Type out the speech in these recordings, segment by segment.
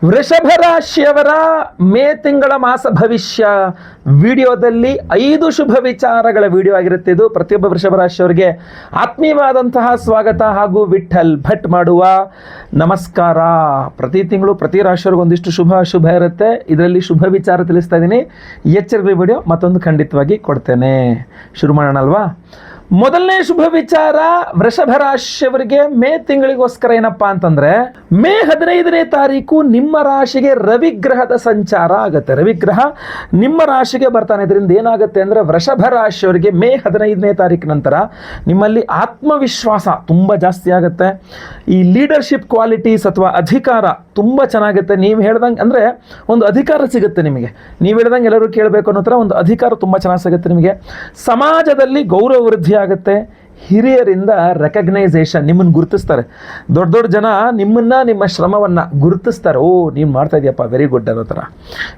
ವೃಷಭ ರಾಶಿಯವರ ಮೇ ತಿಂಗಳ ಮಾಸ ಭವಿಷ್ಯ ವಿಡಿಯೋದಲ್ಲಿ 5 ಶುಭ ವಿಚಾರಗಳ ವಿಡಿಯೋ ಆಗಿರುತ್ತೆ. ಇದು ಪ್ರತಿಯೊಬ್ಬ ವೃಷಭ ರಾಶಿಯವರಿಗೆ ಆತ್ಮೀಯವಾದಂತಹ ಸ್ವಾಗತ ಹಾಗೂ ವಿಠಲ್ ಭಟ್ ಮಾಡುವ ನಮಸ್ಕಾರ. ಪ್ರತಿ ತಿಂಗಳು ಪ್ರತಿ ರಾಶಿಯವರಿಗೆ ಒಂದಿಷ್ಟು ಶುಭ ಇರುತ್ತೆ. ಇದರಲ್ಲಿ ಶುಭ ವಿಚಾರ ತಿಳಿಸ್ತಾ ಇದ್ದೀನಿ. ಎಚ್ಚರಿಕೆ ವಿಡಿಯೋ ಮತ್ತೊಂದು ಖಂಡಿತವಾಗಿ ಕೊಡ್ತೇನೆ. ಶುರು ಮಾಡೋಣ ಅಲ್ವಾ? ಮೊದಲನೇ ಶುಭ ವಿಚಾರ ವೃಷಭ ರಾಶಿಯವರಿಗೆ ಮೇ ತಿಂಗಳಿಗೋಸ್ಕರ ಏನಪ್ಪಾ ಅಂತಂದ್ರೆ, ಮೇ 15ನೇ ತಾರೀಕು ನಿಮ್ಮ ರಾಶಿಗೆ ರವಿಗ್ರಹದ ಸಂಚಾರ ಆಗುತ್ತೆ. ರವಿಗ್ರಹ ನಿಮ್ಮ ರಾಶಿಗೆ ಬರ್ತಾನೆ. ಇದರಿಂದ ಏನಾಗುತ್ತೆ ಅಂದ್ರೆ, ವೃಷಭ ರಾಶಿಯವರಿಗೆ ಮೇ 15ನೇ ತಾರೀಕು ನಂತರ ನಿಮ್ಮಲ್ಲಿ ಆತ್ಮವಿಶ್ವಾಸ ತುಂಬಾ ಜಾಸ್ತಿ ಆಗುತ್ತೆ. ಈ ಲೀಡರ್ಶಿಪ್ ಕ್ವಾಲಿಟೀಸ್ ಅಥವಾ ಅಧಿಕಾರ ತುಂಬಾ ಚೆನ್ನಾಗುತ್ತೆ. ನೀವು ಹೇಳ್ದಂಗೆ ಅಂದ್ರೆ ಒಂದು ಅಧಿಕಾರ ಸಿಗುತ್ತೆ ನಿಮಗೆ. ನೀವು ಹೇಳ್ದಂಗೆ ಎಲ್ಲರೂ ಕೇಳಬೇಕು ಅನ್ನೋ ಥರ ಒಂದು ಅಧಿಕಾರ ತುಂಬಾ ಚೆನ್ನಾಗಿ ಸಿಗುತ್ತೆ ನಿಮಗೆ. ಸಮಾಜದಲ್ಲಿ ಗೌರವ ವೃದ್ಧಿ ಆಗುತ್ತೆ. ಹಿರಿಯರಿಂದ ರೆಕಗ್ನೈಸೇಷನ್, ನಿಮ್ಮನ್ನು ಗುರುತಿಸ್ತಾರೆ. ದೊಡ್ಡ ದೊಡ್ಡ ಜನ ನಿಮ್ಮನ್ನ, ನಿಮ್ಮ ಶ್ರಮವನ್ನು ಗುರುತಿಸ್ತಾರೆ. ಓ, ನೀನು ಮಾಡ್ತಾ ಇದೆಯಪ್ಪ, ವೆರಿ ಗುಡ್ ಅನ್ನೋ ಥರ.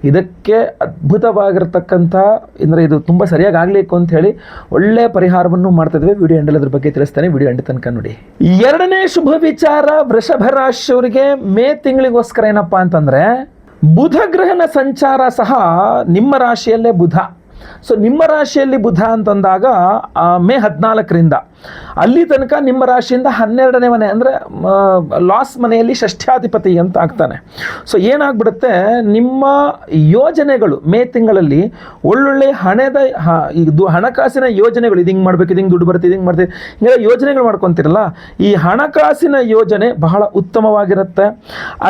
ಇದಕ್ಕೆ ಅದ್ಭುತವಾಗಿರ್ತಕ್ಕಂಥ ಅಂದರೆ ಇದು ತುಂಬ ಸರಿಯಾಗಿ ಆಗಬೇಕು ಅಂತ ಹೇಳಿ ಒಳ್ಳೆಯ ಪರಿಹಾರವನ್ನು ಮಾಡ್ತಾ ಇದ್ದೇವೆ. ವಿಡಿಯೋ ಎಂಡಲ್ಲಿ ಅದ್ರ ಬಗ್ಗೆ ತಿಳಿಸ್ತೇನೆ. ವಿಡಿಯೋ ಎಂಡ್ ತನಕ ನೋಡಿ. ಎರಡನೇ ಶುಭ ವಿಚಾರ ವೃಷಭ ರಾಶಿಯವರಿಗೆ ಮೇ ತಿಂಗಳಿಗೋಸ್ಕರ ಏನಪ್ಪಾ ಅಂತಂದ್ರೆ, ಬುಧ ಗ್ರಹನ ಸಂಚಾರ ಸಹ ನಿಮ್ಮ ರಾಶಿಯಲ್ಲೇ ಬುಧ. ಸೊ ನಿಮ್ಮ ರಾಶಿಯಲ್ಲಿ ಬುಧ ಅಂತಂದಾಗ ಮೇ 14ರಿಂದ ಅಲ್ಲಿ ತನಕ ನಿಮ್ಮ ರಾಶಿಯಿಂದ 12ನೇ ಮನೆ ಅಂದರೆ ಲಾಸ್ ಮನೆಯಲ್ಲಿ ಷಷ್ಠ್ಯಾಧಿಪತಿ ಅಂತ ಆಗ್ತಾನೆ. ಸೊ ಏನಾಗ್ಬಿಡುತ್ತೆ, ನಿಮ್ಮ ಯೋಜನೆಗಳು ಮೇ ತಿಂಗಳಲ್ಲಿ ಒಳ್ಳೊಳ್ಳೆ ಇದು ಹಣಕಾಸಿನ ಯೋಜನೆಗಳು, ಇದು ಹಿಂಗೆ ಮಾಡ್ಬೇಕು, ಇದು ಹಿಂಗೆ ದುಡ್ಡು ಬರುತ್ತೆ, ಇದು ಹಿಂಗೆ ಮಾಡ್ತೀವಿ, ಹಿಂಗೆಲ್ಲ ಯೋಜನೆಗಳು ಮಾಡ್ಕೊತಿರಲ್ಲ, ಈ ಹಣಕಾಸಿನ ಯೋಜನೆ ಬಹಳ ಉತ್ತಮವಾಗಿರುತ್ತೆ.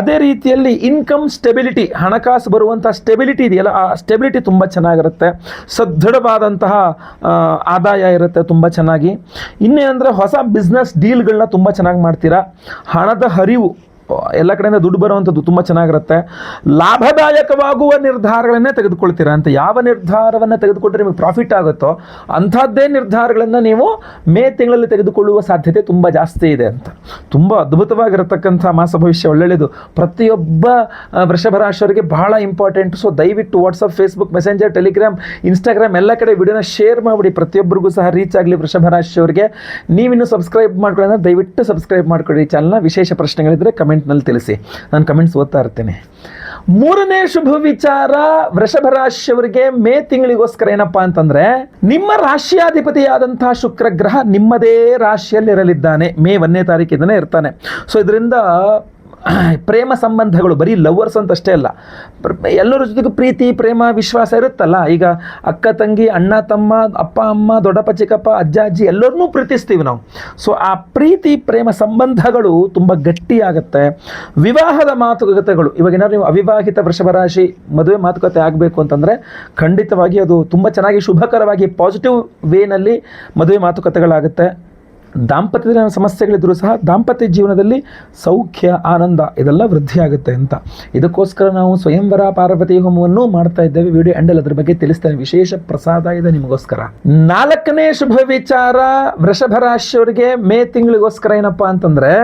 ಅದೇ ರೀತಿಯಲ್ಲಿ ಇನ್ಕಮ್ ಸ್ಟೆಬಿಲಿಟಿ, ಹಣಕಾಸು ಬರುವಂಥ ಸ್ಟೆಬಿಲಿಟಿ ಇದೆಯಲ್ಲ, ಆ ಸ್ಟೆಬಿಲಿಟಿ ತುಂಬ ಚೆನ್ನಾಗಿರುತ್ತೆ. ಸದೃಢವಾದಂತಹ ಆದಾಯ ಇರುತ್ತೆ ತುಂಬ ಚೆನ್ನಾಗಿ. ಇನ್ನೇನಂದರೆ ಹೊಸ ಬಿಸ್ನೆಸ್ ಡೀಲ್ಗಳನ್ನ ತುಂಬ ಚೆನ್ನಾಗಿ ಮಾಡ್ತೀರಾ. ಹಣದ ಹರಿವು ಎಲ್ಲ ಕಡೆಯಿಂದ ದುಡ್ಡು ಬರುವಂಥದ್ದು ತುಂಬ ಚೆನ್ನಾಗಿರುತ್ತೆ. ಲಾಭದಾಯಕವಾಗುವ ನಿರ್ಧಾರಗಳನ್ನೇ ತೆಗೆದುಕೊಳ್ತೀರಾ ಅಂತ. ಯಾವ ನಿರ್ಧಾರವನ್ನು ತೆಗೆದುಕೊಂಡ್ರೆ ನಿಮಗೆ ಪ್ರಾಫಿಟ್ ಆಗುತ್ತೋ ಅಂಥದ್ದೇ ನಿರ್ಧಾರಗಳನ್ನು ನೀವು ಮೇ ತಿಂಗಳಲ್ಲಿ ತೆಗೆದುಕೊಳ್ಳುವ ಸಾಧ್ಯತೆ ತುಂಬ ಜಾಸ್ತಿ ಇದೆ ಅಂತ. ತುಂಬ ಅದ್ಭುತವಾಗಿರತಕ್ಕಂಥ ಮಾಸ ಭವಿಷ್ಯ, ಒಳ್ಳೆಯದು. ಪ್ರತಿಯೊಬ್ಬ ವೃಷಭ ರಾಶಿಯವರಿಗೆ ಬಹಳ ಇಂಪಾರ್ಟೆಂಟ್. ಸೊ ದಯವಿಟ್ಟು WhatsApp, Facebook, messenger, Telegram, Instagram ಎಲ್ಲ ಕಡೆ ವಿಡಿಯೋನ ಶೇರ್ ಮಾಡಿಬಿಡಿ. ಪ್ರತಿಯೊಬ್ಬರಿಗೂ ಸಹ ರೀಚ್ ಆಗಲಿ ವೃಷಭ ರಾಶಿಯವರಿಗೆ. ನೀವಿನ್ನೂ ಸಬ್ಸ್ಕ್ರೈಬ್ ಮಾಡ್ಕೊಳ್ಳಿ ಅಂದರೆ ದಯವಿಟ್ಟು ಸಬ್ಸ್ಕ್ರೈಬ್ ಮಾಡ್ಕೊಳ್ಳಿ ಚಾನಲ್ನ. ವಿಶೇಷ ಪ್ರಶ್ನೆಗಳಿದ್ದರೆ ಕಮೆಂಟ್ನಲ್ಲಿ ತಿಳಿಸಿ, ನಾನು ಕಮೆಂಟ್ಸ್ ಓದ್ತಾ ಇರ್ತೇನೆ. ಮೂರನೇ ಶುಭ ವಿಚಾರ ವೃಷಭ ರಾಶಿಯವರಿಗೆ ಮೇ ತಿಂಗಳಿಗೋಸ್ಕರ ಏನಪ್ಪಾ ಅಂತಂದ್ರೆ, ನಿಮ್ಮ ರಾಶಿಯಾಧಿಪತಿಯಾದಂತಹ ಶುಕ್ರ ಗ್ರಹ ನಿಮ್ಮದೇ ರಾಶಿಯಲ್ಲಿರಲಿದ್ದಾನೆ. ಮೇ 1ನೇ ತಾರೀಕಿಂದನೇ ಇರ್ತಾನೆ. ಸೊ ಇದರಿಂದ ಪ್ರೇಮ ಸಂಬಂಧಗಳು, ಬರೀ ಲವರ್ಸ್ ಅಂತ ಅಷ್ಟೇ ಅಲ್ಲ, ಎಲ್ಲರ ಜೊತೆಗೂ ಪ್ರೀತಿ, ಪ್ರೇಮ, ವಿಶ್ವಾಸ ಇರುತ್ತಲ್ಲ. ಈಗ ಅಕ್ಕ ತಂಗಿ, ಅಣ್ಣ ತಮ್ಮ, ಅಪ್ಪ ಅಮ್ಮ, ದೊಡ್ಡಪ್ಪ ಚಿಕ್ಕಪ್ಪ, ಅಜ್ಜ ಅಜ್ಜಿ ಎಲ್ಲರನ್ನೂ ಪ್ರೀತಿಸ್ತೀವಿ ನಾವು. ಸೊ ಆ ಪ್ರೀತಿ ಪ್ರೇಮ ಸಂಬಂಧಗಳು ತುಂಬ ಗಟ್ಟಿಯಾಗುತ್ತೆ. ವಿವಾಹದ ಮಾತುಕತೆಗಳು, ಇವಾಗ ಏನಾದ್ರು ನೀವು ಅವಿವಾಹಿತ ವೃಷಭ ರಾಶಿ ಮದುವೆ ಮಾತುಕತೆ ಆಗಬೇಕು ಅಂತಂದರೆ ಖಂಡಿತವಾಗಿ ಅದು ತುಂಬ ಚೆನ್ನಾಗಿ ಶುಭಕರವಾಗಿ ಪಾಸಿಟಿವ್ ವೇನಲ್ಲಿ ಮದುವೆ ಮಾತುಕತೆಗಳಾಗುತ್ತೆ. ದಾಂಪತ್ಯದ ಸಮಸ್ಯೆಗಳಿದ್ದರೂ ಸಹ ದಾಂಪತ್ಯ ಜೀವನದಲ್ಲಿ ಸೌಖ್ಯ, ಆನಂದ ಇದೆಲ್ಲ ವೃದ್ಧಿಯಾಗುತ್ತೆ ಅಂತ. ಇದಕ್ಕೋಸ್ಕರ ನಾವು ಸ್ವಯಂವರ ಪಾರ್ವತಿ ಹೋಮವನ್ನು ಮಾಡ್ತಾ ಇದ್ದೇವೆ. ವಿಡಿಯೋ ಎಂಡಲ್ಲಿ ಅದ್ರ ಬಗ್ಗೆ ತಿಳಿಸ್ತೇನೆ. ವಿಶೇಷ ಪ್ರಸಾದ ಇದೆ ನಿಮಗೋಸ್ಕರ. ನಾಲ್ಕನೇ ಶುಭ ವಿಚಾರ ವೃಷಭ ರಾಶಿಯವರಿಗೆ ಮೇ ತಿಂಗಳಿಗೋಸ್ಕರ ಏನಪ್ಪಾ ಅಂತಂದ್ರೆ,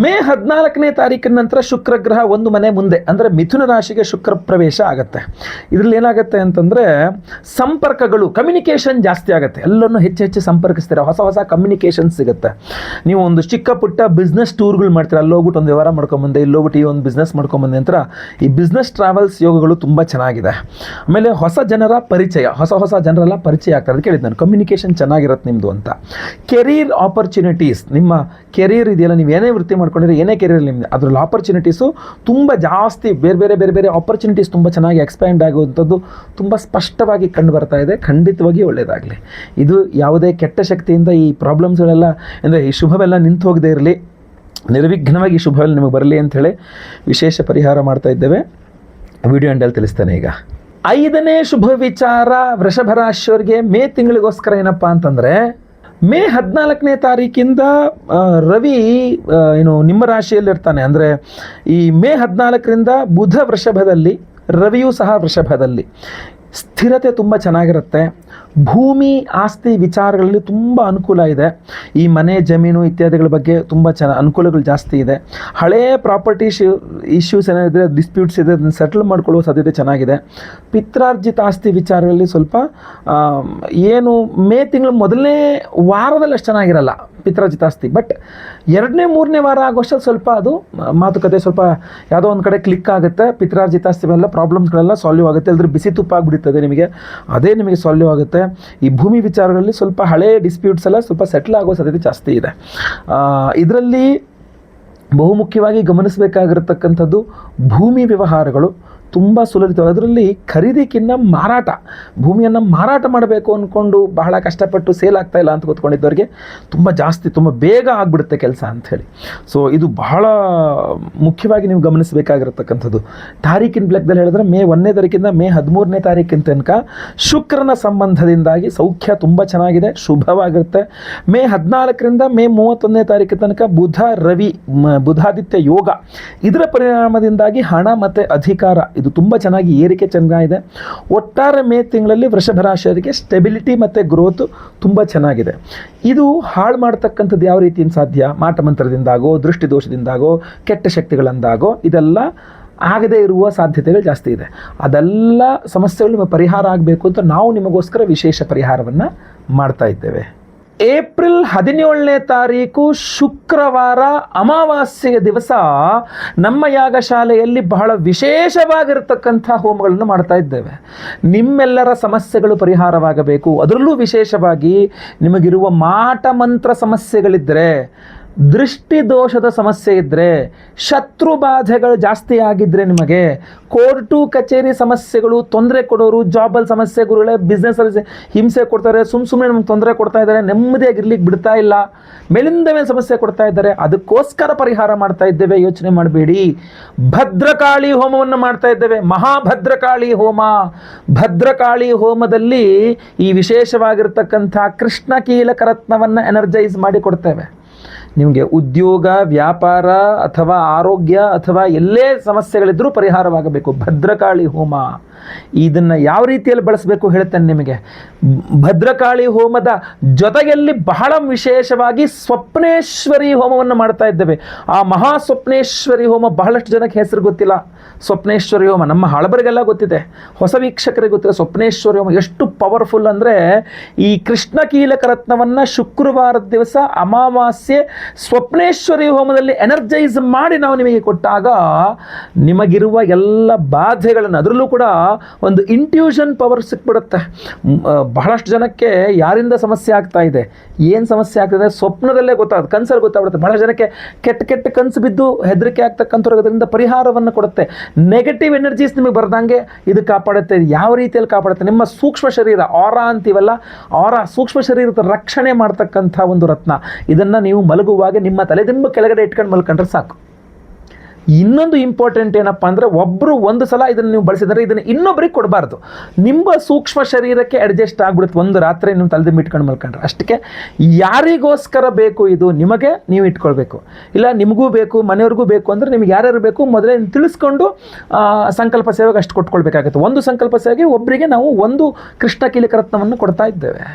ಮೇ 14ನೇ ತಾರೀಕಿನ ನಂತರ ಶುಕ್ರ ಗ್ರಹ ಒಂದು ಮನೆ ಮುಂದೆ ಅಂದರೆ ಮಿಥುನ ರಾಶಿಗೆ ಶುಕ್ರ ಪ್ರವೇಶ ಆಗುತ್ತೆ. ಇದರಲ್ಲಿ ಏನಾಗುತ್ತೆ ಅಂತಂದರೆ, ಸಂಪರ್ಕಗಳು, ಕಮ್ಯುನಿಕೇಷನ್ ಜಾಸ್ತಿ ಆಗುತ್ತೆ. ಎಲ್ಲರನ್ನೂ ಹೆಚ್ಚು ಸಂಪರ್ಕಿಸ್ತೀರಾ. ಹೊಸ ಕಮ್ಯುನಿಕೇಷನ್ ಸಿಗುತ್ತೆ. ನೀವು ಒಂದು ಚಿಕ್ಕ ಪುಟ್ಟ ಬಿಸ್ನೆಸ್ ಟೂರ್ಗಳು ಮಾಡ್ತೀರಾ. ಅಲ್ಲಿ ಹೋಗ್ಬಿಟ್ಟು ಒಂದು ವ್ಯವಹಾರ ಮಾಡ್ಕೊಂಬಂದೆ, ಇಲ್ಲಿ ಹೋಗ್ಬಿಟ್ಟು ಈ ಒಂದು ಬಿಸ್ನೆಸ್ ಮಾಡ್ಕೊಂಬಂದೆ ಅಂತ ಈ ಬಿಸ್ನೆಸ್ ಟ್ರಾವೆಲ್ಸ್ ಯೋಗಗಳು ತುಂಬ ಚೆನ್ನಾಗಿದೆ. ಆಮೇಲೆ ಹೊಸ ಜನರ ಪರಿಚಯ, ಹೊಸ ಜನರೆಲ್ಲ ಪರಿಚಯ ಆಗ್ತಾರೆ. ಅದಕ್ಕೆ ಹೇಳಿದ್ದು ನಾನು, ಕಮ್ಯುನಿಕೇಷನ್ ಚೆನ್ನಾಗಿರುತ್ತೆ ನಿಮ್ಮದು ಅಂತ. ಕೆರಿಯರ್ ಆಪರ್ಚುನಿಟೀಸ್, ನಿಮ್ಮ ಕೆರಿಯರ್ ಇದೆಯಲ್ಲ, ನೀವು ಏನೇ ವೃತ್ತಿ ಮಾಡ್ಕೊಂಡಿದ್ರೆ, ಏನೇ ಕೆರಿಯರ್ ನಿಮ್ಮದು, ಅದರಲ್ಲಿ ಆಪರ್ಚುನಿಟೀಸು ತುಂಬ ಜಾಸ್ತಿ, ಬೇರೆ ಆಪರ್ಚುನಿಟೀಸ್ ತುಂಬ ಚೆನ್ನಾಗಿ ಎಕ್ಸ್ಪ್ಯಾಂಡ್ ಆಗುವಂಥದ್ದು ತುಂಬ ಸ್ಪಷ್ಟವಾಗಿ ಕಂಡು ಬರ್ತಾ ಇದೆ. ಖಂಡಿತವಾಗಿ ಒಳ್ಳೆಯದಾಗಲಿ. ಇದು ಯಾವುದೇ ಕೆಟ್ಟ ಶಕ್ತಿಯಿಂದ ಈ ಪ್ರಾಬ್ಲಮ್ಸ್ಗಳೆಲ್ಲ ಅಂದರೆ ಈ ಶುಭವೆಲ್ಲ ನಿಂತು ಹೋಗದೇ ಇರಲಿ, ನಿರ್ವಿಘ್ನವಾಗಿ ಈ ಶುಭವೆಲ್ಲ ನಿಮಗೆ ಬರಲಿ ಅಂಥೇಳಿ ವಿಶೇಷ ಪರಿಹಾರ ಮಾಡ್ತಾ ಇದ್ದೇವೆ. ವಿಡಿಯೋ ಎಂಡಲ್ಲಿ ತಿಳಿಸ್ತೇನೆ. ಈಗ 5ನೇ ಶುಭ ವಿಚಾರ ವೃಷಭ ರಾಶಿಯವರಿಗೆ ಮೇ ತಿಂಗಳಿಗೋಸ್ಕರ ಏನಪ್ಪಾ ಅಂತಂದರೆ, ಮೇ 14ನೇ ತಾರೀಕಿಂದ ರವಿ ನಿಮ್ಮ ರಾಶಿಯಲ್ಲಿರ್ತಾನೆ. ಅಂದರೆ ಈ ಮೇ 14ರಿಂದ ಬುಧ ವೃಷಭದಲ್ಲಿ, ರವಿಯೂ ಸಹ ವೃಷಭದಲ್ಲಿ. ಸ್ಥಿರತೆ ತುಂಬ ಚೆನ್ನಾಗಿರುತ್ತೆ. ಭೂಮಿ ಆಸ್ತಿ ವಿಚಾರಗಳಲ್ಲಿ ತುಂಬ ಅನುಕೂಲ ಇದೆ. ಈ ಮನೆ ಜಮೀನು ಇತ್ಯಾದಿಗಳ ಬಗ್ಗೆ ತುಂಬ ಅನುಕೂಲಗಳು ಜಾಸ್ತಿ ಇದೆ. ಹಳೆಯ ಪ್ರಾಪರ್ಟಿ ಇಶ್ಯೂಸ್ ಏನಾದರೆ, ಡಿಸ್ಪ್ಯೂಟ್ಸ್ ಇದೆ, ಅದನ್ನು ಸೆಟಲ್ ಮಾಡ್ಕೊಳ್ಳುವ ಸಾಧ್ಯತೆ ಚೆನ್ನಾಗಿದೆ. ಪಿತ್ರಾರ್ಜಿತ ಆಸ್ತಿ ವಿಚಾರಗಳಲ್ಲಿ ಸ್ವಲ್ಪ ಏನು ಮೇ ತಿಂಗಳು ಮೊದಲನೇ ವಾರದಲ್ಲಿ ಅಷ್ಟು ಚೆನ್ನಾಗಿರಲ್ಲ ಪಿತ್ರಾರ್ಜಿತ ಆಸ್ತಿ. ಬಟ್ ಎರಡನೇ ಮೂರನೇ ವಾರ ಆಗೋಷ್ಟಲ್ಲಿ ಸ್ವಲ್ಪ ಅದು ಮಾತುಕತೆ ಸ್ವಲ್ಪ ಯಾವುದೋ ಒಂದು ಕಡೆ ಕ್ಲಿಕ್ ಆಗುತ್ತೆ, ಪಿತ್ರಾರ್ಜಿತಾಸ್ತಿವೆಲ್ಲ ಪ್ರಾಬ್ಲಮ್ಸ್ಗಳೆಲ್ಲ ಸಾಲ್ವ್ ಆಗುತ್ತೆ, ಇಲ್ಲದ್ರೆ ಬಿಸಿ ತುಪ್ಪ ಆಗಿಬಿಡ್ತದೆ ನಿಮಗೆ, ಅದೇ ನಿಮಗೆ ಸಾಲ್ವ್ ಆಗುತ್ತೆ. ಈ ಭೂಮಿ ವಿಚಾರಗಳಲ್ಲಿ ಸ್ವಲ್ಪ ಹಳೆ ಡಿಸ್ಪ್ಯೂಟ್ಸ್ ಎಲ್ಲ ಸ್ವಲ್ಪ ಸೆಟ್ಲ್ ಆಗೋ ಸಾಧ್ಯತೆ ಜಾಸ್ತಿ ಇದೆ. ಇದರಲ್ಲಿ ಬಹುಮುಖ್ಯವಾಗಿ ಗಮನಿಸಬೇಕಾಗಿರತಕ್ಕಂಥದ್ದು ಭೂಮಿ ವ್ಯವಹಾರಗಳು ತುಂಬ ಸುಲಲಿತ. ಅದರಲ್ಲಿ ಖರೀದಿಕ್ಕಿಂತ ಮಾರಾಟ, ಭೂಮಿಯನ್ನು ಮಾರಾಟ ಮಾಡಬೇಕು ಅಂದ್ಕೊಂಡು ಬಹಳ ಕಷ್ಟಪಟ್ಟು ಸೇಲ್ ಆಗ್ತಾ ಇಲ್ಲ ಅಂತ ಕೂತ್ಕೊಂಡಿದ್ದವ್ರಿಗೆ ತುಂಬ ಜಾಸ್ತಿ ತುಂಬ ಬೇಗ ಆಗಿಬಿಡುತ್ತೆ ಕೆಲಸ ಅಂಥೇಳಿ. ಸೊ ಇದು ಬಹಳ ಮುಖ್ಯವಾಗಿ ನೀವು ಗಮನಿಸಬೇಕಾಗಿರತಕ್ಕಂಥದ್ದು. ತಾರೀಕಿನ ಲೆಕ್ಕದಲ್ಲಿ ಹೇಳಿದ್ರೆ ಮೇ 1ನೇ ತಾರೀಕಿಂದ ಮೇ 13ನೇ ತಾರೀಕಿನ ತನಕ ಶುಕ್ರನ ಸಂಬಂಧದಿಂದಾಗಿ ಸೌಖ್ಯ ತುಂಬ ಚೆನ್ನಾಗಿದೆ, ಶುಭವಾಗಿರುತ್ತೆ. ಮೇ 14ರಿಂದ ಮೇ 31ನೇ ತಾರೀಕಿನ ತನಕ ಬುಧಾದಿತ್ಯ ಯೋಗ, ಇದರ ಪರಿಣಾಮದಿಂದಾಗಿ ಹಣ ಮತ್ತು ಅಧಿಕಾರ ಇದು ತುಂಬ ಚೆನ್ನಾಗಿ ಏರಿಕೆ ಚೆನ್ನಾಗಿದೆ. ಒಟ್ಟಾರೆ ಮೇ ತಿಂಗಳಲ್ಲಿ ವೃಷಭ ರಾಶಿಯವರಿಗೆ ಸ್ಟೆಬಿಲಿಟಿ ಮತ್ತು ಗ್ರೋತ್ ತುಂಬ ಚೆನ್ನಾಗಿದೆ. ಇದು ಹಾಳು ಮಾಡ್ತಕ್ಕಂಥದ್ದು ಯಾವ ರೀತಿಯಿಂದ ಸಾಧ್ಯ? ಮಾಟಮಂತ್ರದಿಂದಾಗೋ, ದೃಷ್ಟಿದೋಷದಿಂದಾಗೋ, ಕೆಟ್ಟ ಶಕ್ತಿಗಳಿಂದಾಗೋ ಇದೆಲ್ಲ ಆಗದೇ ಇರುವ ಸಾಧ್ಯತೆಗಳು ಜಾಸ್ತಿ ಇದೆ. ಅದೆಲ್ಲ ಸಮಸ್ಯೆಗಳು ನಿಮಗೆ ಪರಿಹಾರ ಆಗಬೇಕು ಅಂತ ನಾವು ನಿಮಗೋಸ್ಕರ ವಿಶೇಷ ಪರಿಹಾರವನ್ನು ಮಾಡ್ತಾ ಇದ್ದೇವೆ. ಏಪ್ರಿಲ್ 17ನೇ ತಾರೀಕು ಶುಕ್ರವಾರ ಅಮಾವಾಸ್ಯೆಯ ದಿವಸ ನಮ್ಮ ಯಾಗಶಾಲೆಯಲ್ಲಿ ಬಹಳ ವಿಶೇಷವಾಗಿರತಕ್ಕಂಥ ಹೋಮಗಳನ್ನು ಮಾಡ್ತಾ ಇದ್ದೇವೆ. ನಿಮ್ಮೆಲ್ಲರ ಸಮಸ್ಯೆಗಳು ಪರಿಹಾರವಾಗಬೇಕು, ಅದರಲ್ಲೂ ವಿಶೇಷವಾಗಿ ನಿಮಗಿರುವ ಮಾಟ ಮಂತ್ರ ಸಮಸ್ಯೆಗಳಿದ್ದರೆ, ದೃಷ್ಟಿ ದೋಷದ ಸಮಸ್ಯೆ ಇದ್ದರೆ, ಶತ್ರು ಬಾಧೆಗಳು ಜಾಸ್ತಿ ಆಗಿದ್ದರೆ, ನಿಮಗೆ ಕೋರ್ಟು ಕಚೇರಿ ಸಮಸ್ಯೆಗಳು, ತೊಂದರೆ ಕೊಡೋರು, ಜಾಬಲ್ಲಿ ಸಮಸ್ಯೆಗಳು, ಬಿಸ್ನೆಸ್ಸಲ್ಲಿ ಹಿಂಸೆ ಕೊಡ್ತಾರೆ, ಸುಮ್ಮನೆ ನಮ್ಗೆ ತೊಂದರೆ ಕೊಡ್ತಾ ಇದ್ದಾರೆ, ನೆಮ್ಮದಿಯಾಗಿರ್ಲಿಕ್ಕೆ ಬಿಡ್ತಾ ಇಲ್ಲ, ಮೇಲಿಂದ ಮೇಲೆ ಸಮಸ್ಯೆ ಕೊಡ್ತಾ ಇದ್ದಾರೆ, ಅದಕ್ಕೋಸ್ಕರ ಪರಿಹಾರ ಮಾಡ್ತಾ ಇದ್ದೇವೆ. ಯೋಚನೆ ಮಾಡಬೇಡಿ. ಭದ್ರಕಾಳಿ ಹೋಮವನ್ನು ಮಾಡ್ತಾ ಇದ್ದೇವೆ, ಮಹಾಭದ್ರಕಾಳಿ ಹೋಮ. ಭದ್ರಕಾಳಿ ಹೋಮದಲ್ಲಿ ಈ ವಿಶೇಷವಾಗಿರ್ತಕ್ಕಂಥ ಕೃಷ್ಣ ಕೀಲಕ ರತ್ನವನ್ನು ಎನರ್ಜೈಸ್ ಮಾಡಿ ಕೊಡ್ತೇವೆ. ನಿಮಗೆ ಉದ್ಯೋಗ, ವ್ಯಾಪಾರ ಅಥವಾ ಆರೋಗ್ಯ ಅಥವಾ ಎಲ್ಲೇ ಸಮಸ್ಯೆಗಳಿದ್ರೂ ಪರಿಹಾರವಾಗಬೇಕು. ಭದ್ರಕಾಳಿ ಹೋಮ ಇದನ್ನು ಯಾವ ರೀತಿಯಲ್ಲಿ ಬಳಸಬೇಕು ಹೇಳ್ತೇನೆ ನಿಮಗೆ. ಭದ್ರಕಾಳಿ ಹೋಮದ ಜೊತೆಯಲ್ಲಿ ಬಹಳ ವಿಶೇಷವಾಗಿ ಸ್ವಪ್ನೇಶ್ವರಿ ಹೋಮವನ್ನು ಮಾಡ್ತಾ ಇದ್ದೇವೆ. ಆ ಮಹಾ ಸ್ವಪ್ನೇಶ್ವರಿ ಹೋಮ ಬಹಳಷ್ಟು ಜನಕ್ಕೆ ಹೆಸರು ಗೊತ್ತಿಲ್ಲ. ಸ್ವಪ್ನೇಶ್ವರಿ ಹೋಮ ನಮ್ಮ ಹಳಬರಿಗೆಲ್ಲ ಗೊತ್ತಿದೆ, ಹೊಸ ವೀಕ್ಷಕರಿಗೆ ಗೊತ್ತಿಲ್ಲ. ಸ್ವಪ್ನೇಶ್ವರಿ ಹೋಮ ಎಷ್ಟು ಪವರ್ಫುಲ್ ಅಂದರೆ, ಈ ಕೃಷ್ಣ ಕೀಲಕ ರತ್ನವನ್ನು ಶುಕ್ರವಾರದ ದಿವಸ ಅಮಾವಾಸ್ಯೆ ಸ್ವಪ್ನೇಶ್ವರಿ ಹೋಮದಲ್ಲಿ ಎನರ್ಜೈಸ್ ಮಾಡಿ ನಾವು ನಿಮಗೆ ಕೊಟ್ಟಾಗ ನಿಮಗಿರುವ ಎಲ್ಲ ಬಾಧೆಗಳನ್ನು, ಅದರಲ್ಲೂ ಕೂಡ ಒಂದು ಇಂಟ್ಯೂಷನ್ ಪವರ್ ಸಿಕ್ಬಿಡುತ್ತೆ. ಬಹಳಷ್ಟು ಜನಕ್ಕೆ ಯಾರಿಂದ ಸಮಸ್ಯೆ ಆಗ್ತಾ ಇದೆ, ಏನು ಸಮಸ್ಯೆ ಆಗ್ತಿದೆ ಸ್ವಪ್ನದಲ್ಲೇ ಗೊತ್ತಾಗುತ್ತೆ, ಕನಸಲ್ಲಿ ಗೊತ್ತಾಗ್ಬಿಡುತ್ತೆ. ಬಹಳ ಜನಕ್ಕೆ ಕೆಟ್ಟ ಕನಸು ಬಿದ್ದು ಹೆದರಿಕೆ ಆಗ್ತಕ್ಕಂಥವ್ರಿಗೆ ಅದರಿಂದ ಪರಿಹಾರವನ್ನು ಕೊಡುತ್ತೆ. ನೆಗೆಟಿವ್ ಎನರ್ಜೀಸ್ ನಿಮಗೆ ಬರ್ದಂಗೆ ಇದು ಕಾಪಾಡುತ್ತೆ. ಯಾವ ರೀತಿಯಲ್ಲಿ ಕಾಪಾಡುತ್ತೆ? ನಿಮ್ಮ ಸೂಕ್ಷ್ಮ ಶರೀರ, ಆರಾ ಅಂತೀವಲ್ಲ, ಆರಾ ಸೂಕ್ಷ್ಮ ಶರೀರದ ರಕ್ಷಣೆ ಮಾಡ್ತಕ್ಕಂಥ ಒಂದು ರತ್ನ. ಇದನ್ನು ನೀವು ಮಲಗುವಾಗ ನಿಮ್ಮ ತಲೆದಿಂಬು ಕೆಳಗಡೆ ಇಟ್ಕೊಂಡು ಮಲ್ಕೊಂಡ್ರೆ ಸಾಕು. ಇನ್ನೊಂದು ಇಂಪಾರ್ಟೆಂಟ್ ಏನಪ್ಪ ಅಂದರೆ, ಒಬ್ಬರು ಒಂದು ಸಲ ಇದನ್ನು ನೀವು ಬಳಸಿದರೆ ಇದನ್ನು ಇನ್ನೊಬ್ಬರಿಗೆ ಕೊಡಬಾರ್ದು. ನಿಮ್ಮ ಸೂಕ್ಷ್ಮ ಶರೀರಕ್ಕೆ ಅಡ್ಜಸ್ಟ್ ಆಗಿಬಿಡುತ್ತೆ ಒಂದು ರಾತ್ರಿ ನೀವು ತಲೆದಿಂಬು ಇಟ್ಕೊಂಡು ಮಲ್ಕೊಂಡ್ರೆ. ಅಷ್ಟಕ್ಕೆ ಯಾರಿಗೋಸ್ಕರ ಬೇಕು ಇದು ನಿಮಗೆ ನೀವು ಇಟ್ಕೊಳ್ಬೇಕು. ಇಲ್ಲ ನಿಮಗೂ ಬೇಕು, ಮನೆಯವ್ರಿಗೂ ಬೇಕು ಅಂದರೆ ನಿಮ್ಗೆ ಯಾರ್ಯಾರು ಬೇಕು ಮೊದಲೇ ತಿಳಿಸ್ಕೊಂಡು ಸಂಕಲ್ಪ ಸೇವೆಗೆ ಅಷ್ಟು ಕೊಟ್ಕೊಳ್ಬೇಕಾಗುತ್ತೆ. ಒಂದು ಸಂಕಲ್ಪ ಸೇವೆಗೆ ಒಬ್ಬರಿಗೆ ನಾವು ಒಂದು ಕೃಷ್ಣ ಕೀಲಕ ರತ್ನವನ್ನು ಕೊಡ್ತಾ ಇದ್ದೇವೆ.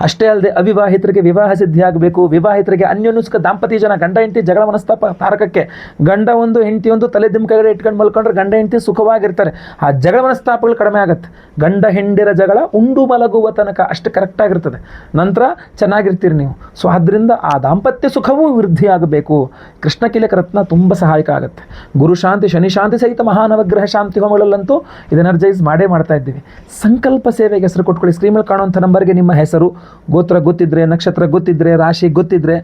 ಅಷ್ಟೇ ಅಲ್ಲದೆ ಅವಿವಾಹಿತರಿಗೆ ವಿವಾಹ ಸಿದ್ಧಿ ಆಗಬೇಕು, ವಿವಾಹಿತರಿಗೆ ಅನ್ಯೋನ್ಯಸ್ಕ ದಾಂಪತ್ಯ ಜನ, ಗಂಡ ಹೆಂಡತಿ ಜಗಳ ಮನಸ್ತಾಪ ತಾರಕಕ್ಕೆ, ಗಂಡ ಒಂದು ಹೆಂಡತಿ ಒಂದು ತಲೆ ದಿಂಬು ಕೆಳಗಡೆ ಇಟ್ಕೊಂಡು ಮಲ್ಕೊಂಡ್ರೆ ಗಂಡ ಹೆಂಡತಿ ಸುಖವಾಗಿರ್ತಾರೆ, ಆ ಜಗಳ ಮನಸ್ತಾಪಗಳು ಕಡಿಮೆ ಆಗುತ್ತೆ. ಗಂಡ ಹೆಂಡಿರ ಜಗಳ ಉಂಡು ಮಲಗುವ ತನಕ ಅಷ್ಟು ಕರೆಕ್ಟಾಗಿರ್ತದೆ, ನಂತರ ಚೆನ್ನಾಗಿರ್ತೀರಿ ನೀವು. ಸೊ ಆದ್ದರಿಂದ ಆ ದಾಂಪತ್ಯ ಸುಖವೂ ವೃದ್ಧಿ ಆಗಬೇಕು. ಕೃಷ್ಣ ಕೀಲಕ ರತ್ನ ತುಂಬ ಸಹಾಯಕ ಆಗುತ್ತೆ. ಗುರು ಶಾಂತಿ, ಶನಿ ಶಾಂತಿ ಸಹಿತ ಮಹಾನವಗ್ರಹ ಶಾಂತಿ ಹೋಮಗಳಲ್ಲಂತೂ ಇದು ಎನರ್ಜೈಸ್ ಮಾಡೇ ಮಾಡ್ತಾ ಇದ್ದೀವಿ. ಸಂಕಲ್ಪ ಸೇವೆಗೆ ಹೆಸರು ಕೊಟ್ಕೊಳ್ಳಿ. ಸ್ಕ್ರೀನಲ್ಲಿ ಕಾಣುವಂಥ ನಂಬರ್ಗೆ ನಿಮ್ಮ ಹೆಸರು, ಗೋತ್ರ ಗೊತ್ತಿದ್ರೆ, ನಕ್ಷತ್ರ ಗೊತ್ತಿದ್ರೆ, ರಾಶಿ ಗೊತ್ತಿದ್ರೆ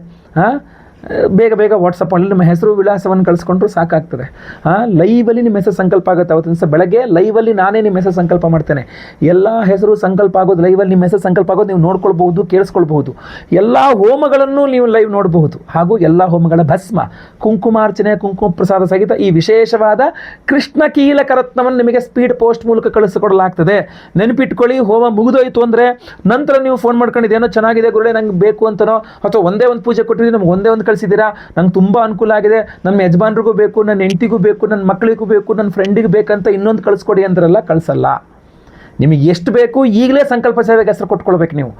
ಬೇಗ ವಾಟ್ಸಪ್ಪಲ್ಲಿ ನಿಮ್ಮ ಹೆಸರು ವಿಳಾಸವನ್ನು ಕಳಿಸ್ಕೊಂಡ್ರು ಸಾಕಾಗ್ತದೆ. ಲೈವಲ್ಲಿ ನಿಮ್ಮ ಹೆಸರು ಸಂಕಲ್ಪ ಆಗುತ್ತೆ. ಅವತ್ತಿನ ದಿವಸ ಬೆಳಗ್ಗೆ ಲೈವಲ್ಲಿ ನಾನೇ ನಿಮ್ಮ ಹೆಸರು ಸಂಕಲ್ಪ ಮಾಡ್ತೇನೆ. ಎಲ್ಲ ಹೆಸರು ಸಂಕಲ್ಪ ಆಗೋದು ಲೈವಲ್ಲಿ, ನಿಮ್ಮ ಹೆಸರು ಸಂಕಲ್ಪ ಆಗೋದು ನೀವು ನೋಡ್ಕೊಳ್ಬಹುದು, ಕೇಳಿಸ್ಕೊಳ್ಬಹುದು. ಎಲ್ಲ ಹೋಮಗಳನ್ನು ನೀವು ಲೈವ್ ನೋಡಬಹುದು. ಹಾಗೂ ಎಲ್ಲ ಹೋಮಗಳ ಭಸ್ಮ, ಕುಂಕುಮಾರ್ಚನೆ, ಕುಂಕುಮ ಪ್ರಸಾದ ಸಹಿತ ಈ ವಿಶೇಷವಾದ ಕೃಷ್ಣ ಕೀಲಕ ರತ್ನವನ್ನು ನಿಮಗೆ ಸ್ಪೀಡ್ ಪೋಸ್ಟ್ ಮೂಲಕ ಕಳಿಸಿಕೊಡಲಾಗ್ತದೆ. ನೆನಪಿಟ್ಕೊಳ್ಳಿ, ಹೋಮ ಮುಗಿದೋಯ್ತು ಅಂದರೆ ನಂತರ ನೀವು ಫೋನ್ ಮಾಡ್ಕೊಂಡಿದ್ದೇನೋ ಚೆನ್ನಾಗಿದೆ ಗುರುಳೆ ನಂಗೆ ಬೇಕು ಅಂತನೋ, ಅಥವಾ ಒಂದೇ ಒಂದು ಪೂಜೆ ಕೊಟ್ಟಿದ್ದೀವಿ ನಮ್ಗೆ ಒಂದೇ ಒಂದು ಕಳಿಸಿದ್ದೀರಾ, ನಂಗೆ ತುಂಬ ಅನುಕೂಲ ಆಗಿದೆ, ನಮ್ಮ ಯಜಮಾನ್ರಿಗೂ ಬೇಕು, ನನ್ನ ಹೆಂಡತಿಗೂ ಬೇಕು, ನನ್ನ ಮಕ್ಕಳಿಗೂ ಬೇಕು, ನನ್ನ ಫ್ರೆಂಡಿಗೂ ಬೇಕಂತ ಇನ್ನೊಂದು ಕಳಿಸ್ಕೊಡಿ ಅಂದ್ರಲ್ಲ, ಕಳಿಸಲ್ಲ. ನಿಮಗೆ ಎಷ್ಟು ಬೇಕು ಈಗಲೇ ಸಂಕಲ್ಪ ಸೇವೆಗೆ ಹೆಸರು ಕೊಟ್ಕೊಳ್ಬೇಕು ನೀವು.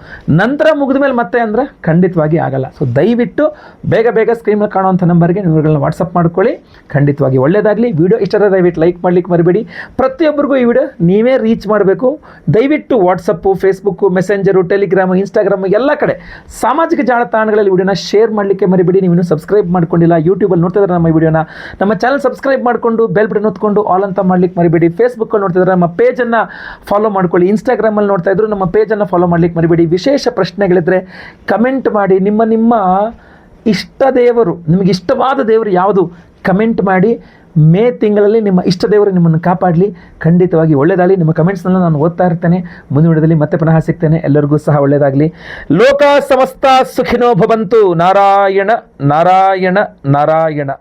ನಂತರ ಮುಗಿದ ಮೇಲೆ ಮತ್ತೆ ಅಂದರೆ ಖಂಡಿತವಾಗಿ ಆಗಲ್ಲ. ಸೊ ದಯವಿಟ್ಟು ಬೇಗ ಬೇಗ ಸ್ಕ್ರೀನಲ್ಲಿ ಕಾಣುವಂಥ ನಂಬರ್ಗೆ ನೀವುಗಳನ್ನ ವಾಟ್ಸಪ್ ಮಾಡ್ಕೊಳ್ಳಿ. ಖಂಡಿತವಾಗಿ ಒಳ್ಳೆಯದಾಗಲಿ. ವಿಡಿಯೋ ಇಷ್ಟ ದಯವಿಟ್ಟು ಲೈಕ್ ಮಾಡಲಿಕ್ಕೆ ಮರಿಬೇಡಿ. ಪ್ರತಿಯೊಬ್ಬರಿಗೂ ಈ ವಿಡಿಯೋ ನೀವೇ ರೀಚ್ ಮಾಡಬೇಕು. ದಯವಿಟ್ಟು WhatsApp, Facebook, messenger, Telegram, Instagram ಎಲ್ಲ ಕಡೆ ಸಾಮಾಜಿಕ ಜಾಲತಾಣಗಳಲ್ಲಿ ವಿಡಿಯೋನ ಶೇರ್ ಮಾಡಲಿಕ್ಕೆ ಮರಿಬೇಡಿ. ನೀವು ಸಬ್ಸ್ಕ್ರೈಬ್ ಮಾಡ್ಕೊಂಡಿಲ್ಲ, ಯೂಟ್ಯೂಬಲ್ಲಿ ನೋಡ್ತಿದ್ರೆ ನಮ್ಮ ವಿಡಿಯೋನ ನಮ್ಮ ಚಾನಲ್ ಸಬ್ಸ್ಕ್ರೈಬ್ ಮಾಡಿಕೊಂಡು ಬೆಲ್ ಬಟನ್ ಒತ್ಕೊಂಡು ಆಲ್ ಅಂತ ಮಾಡ್ಲಿಕ್ಕೆ ಮರಿಬೇಡಿ. ಫೇಸ್ಬುಕ್ಕಲ್ಲಿ ನೋಡ್ತಿದ್ರೆ ನಮ್ಮ ಪೇಜನ್ನು ಫಾಲೋ ಮಾಡ್ಕೊಳ್ಳಿ. ಇನ್ಸ್ಟಾಗ್ರಾಮಲ್ಲಿ ನೋಡ್ತಾ ಇದ್ರು ನಮ್ಮ ಪೇಜನ್ನು ಫಾಲೋ ಮಾಡ್ಲಿಕ್ಕೆ ಮರಿಬೇಡಿ. ವಿಶೇಷ ಪ್ರಶ್ನೆಗಳಿದ್ರೆ ಕಮೆಂಟ್ ಮಾಡಿ. ನಿಮ್ಮ ಇಷ್ಟ ದೇವರು, ನಿಮಗೆ ಇಷ್ಟವಾದ ದೇವರು ಯಾವುದು ಕಮೆಂಟ್ ಮಾಡಿ. ಮೇ ತಿಂಗಳಲ್ಲಿ ನಿಮ್ಮ ಇಷ್ಟ ದೇವರು ನಿಮ್ಮನ್ನು ಕಾಪಾಡಲಿ. ಖಂಡಿತವಾಗಿ ಒಳ್ಳೆಯದಾಗಲಿ. ನಿಮ್ಮ ಕಮೆಂಟ್ಸ್ನೆಲ್ಲ ನಾನು ಓದ್ತಾ ಇರ್ತೇನೆ. ಮುಂದಿನ ವಿಡಿಯೋದಲ್ಲಿ ಮತ್ತೆ ಪುನಃ ಸಿಗ್ತೇನೆ. ಎಲ್ಲರಿಗೂ ಸಹ ಒಳ್ಳೆಯದಾಗಲಿ. ಲೋಕ ಸಮಸ್ತ ಸುಖಿನೋ ಭವಂತು. ನಾರಾಯಣ ನಾರಾಯಣ ನಾರಾಯಣ.